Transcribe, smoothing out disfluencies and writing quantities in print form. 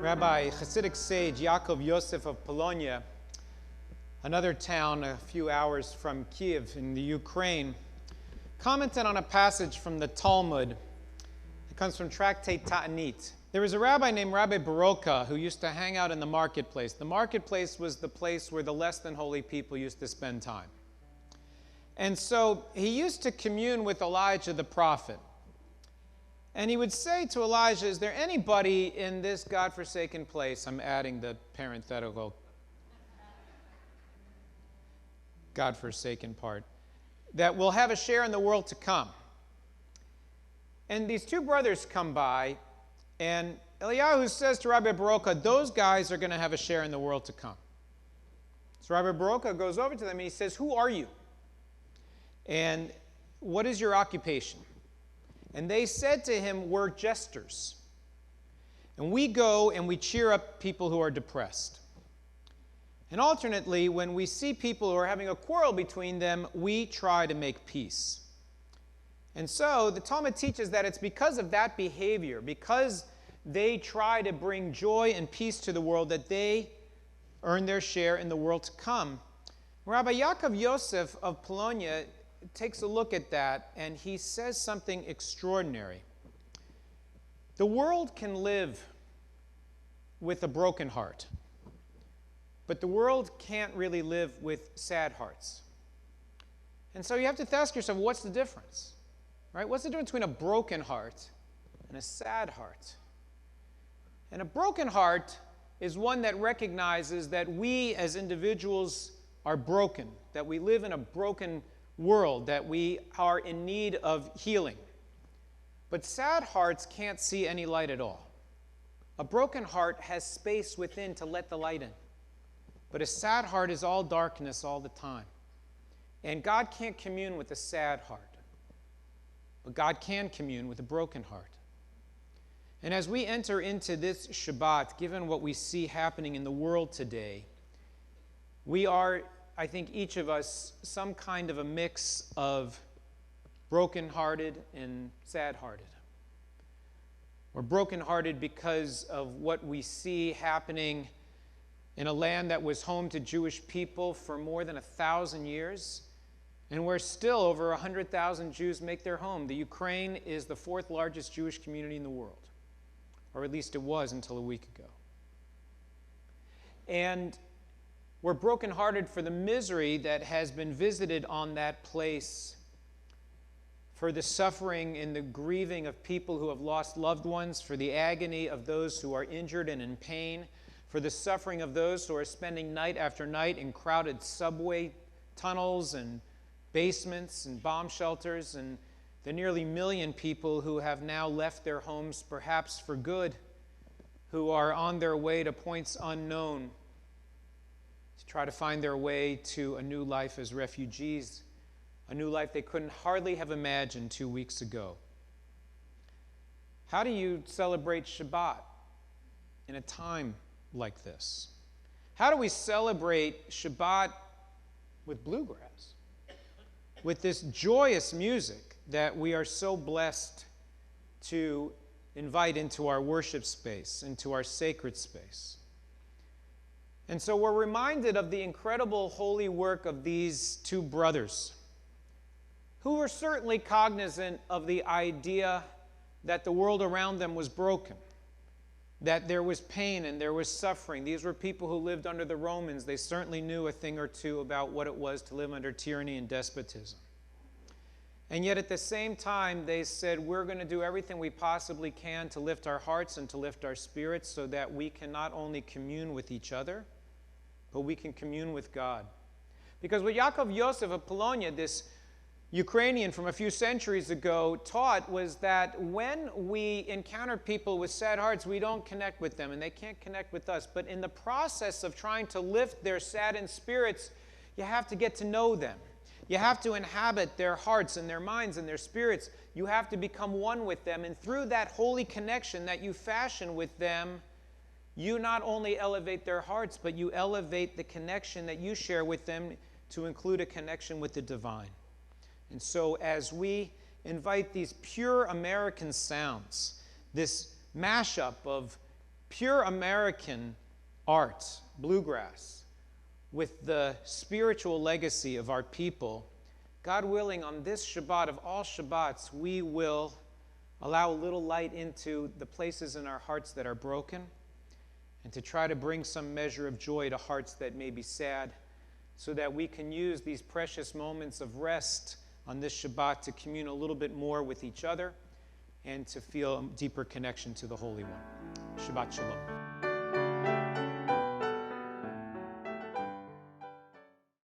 Rabbi, Hasidic sage Yaakov Yosef of Polonia, another town a few hours from Kiev in the Ukraine, commented on a passage from the Talmud. It comes from Tractate Ta'anit. There was a rabbi named Rabbi Baroka who used to hang out in the marketplace. The marketplace was the place where the less than holy people used to spend time. And so he used to commune with Elijah the prophet. And he would say to Elijah, is there anybody in this godforsaken place, I'm adding the parenthetical godforsaken part, that will have a share in the world to come? And these two brothers come by, and Eliyahu says to Rabbi Baroka, those guys are going to have a share in the world to come. So Rabbi Baroka goes over to them and he says, who are you? And what is your occupation? And they said to him, we're jesters. And we go and we cheer up people who are depressed. And alternately, when we see people who are having a quarrel between them, we try to make peace. And so the Talmud teaches that it's because of that behavior, because they try to bring joy and peace to the world, that they earn their share in the world to come. Rabbi Yaakov Yosef of Polonia takes a look at that, and he says something extraordinary. The world can live with a broken heart, but the world can't really live with sad hearts. And so you have to ask yourself, what's the difference? Right? What's the difference between a broken heart and a sad heart? And a broken heart is one that recognizes that we as individuals are broken, that we live in a broken world, that we are in need of healing. But sad hearts can't see any light at all. A broken heart has space within to let the light in. But a sad heart is all darkness all the time. And God can't commune with a sad heart. But God can commune with a broken heart. And as we enter into this Shabbat, given what we see happening in the world today, we are, I think each of us, some kind of a mix of broken-hearted and sad-hearted. We're broken-hearted because of what we see happening in a land that was home to Jewish people for more than 1,000 years, and where still over 100,000 Jews make their home. The Ukraine is the fourth largest Jewish community in the world, or at least it was until a week ago. And we're brokenhearted for the misery that has been visited on that place, for the suffering and the grieving of people who have lost loved ones, for the agony of those who are injured and in pain, for the suffering of those who are spending night after night in crowded subway tunnels and basements and bomb shelters, and the nearly 1 million people who have now left their homes, perhaps for good, who are on their way to points unknown, to try to find their way to a new life as refugees, a new life they couldn't hardly have imagined 2 weeks ago. How do you celebrate Shabbat in a time like this? How do we celebrate Shabbat with bluegrass, with this joyous music that we are so blessed to invite into our worship space, into our sacred space? And so we're reminded of the incredible holy work of these two brothers, who were certainly cognizant of the idea that the world around them was broken, that there was pain and there was suffering. These were people who lived under the Romans. They certainly knew a thing or two about what it was to live under tyranny and despotism. And yet at the same time, they said, we're going to do everything we possibly can to lift our hearts and to lift our spirits so that we can not only commune with each other, but we can commune with God. Because what Yaakov Yosef of Polonia, this Ukrainian from a few centuries ago, taught was that when we encounter people with sad hearts, we don't connect with them, and they can't connect with us. But in the process of trying to lift their saddened spirits, you have to get to know them. You have to inhabit their hearts and their minds and their spirits. You have to become one with them. And through that holy connection that you fashion with them, you not only elevate their hearts, but you elevate the connection that you share with them to include a connection with the divine. And so as we invite these pure American sounds, this mashup of pure American art, bluegrass, with the spiritual legacy of our people, God willing, on this Shabbat of all Shabbats, we will allow a little light into the places in our hearts that are broken, and to try to bring some measure of joy to hearts that may be sad, so that we can use these precious moments of rest on this Shabbat to commune a little bit more with each other and to feel a deeper connection to the Holy One. Shabbat Shalom.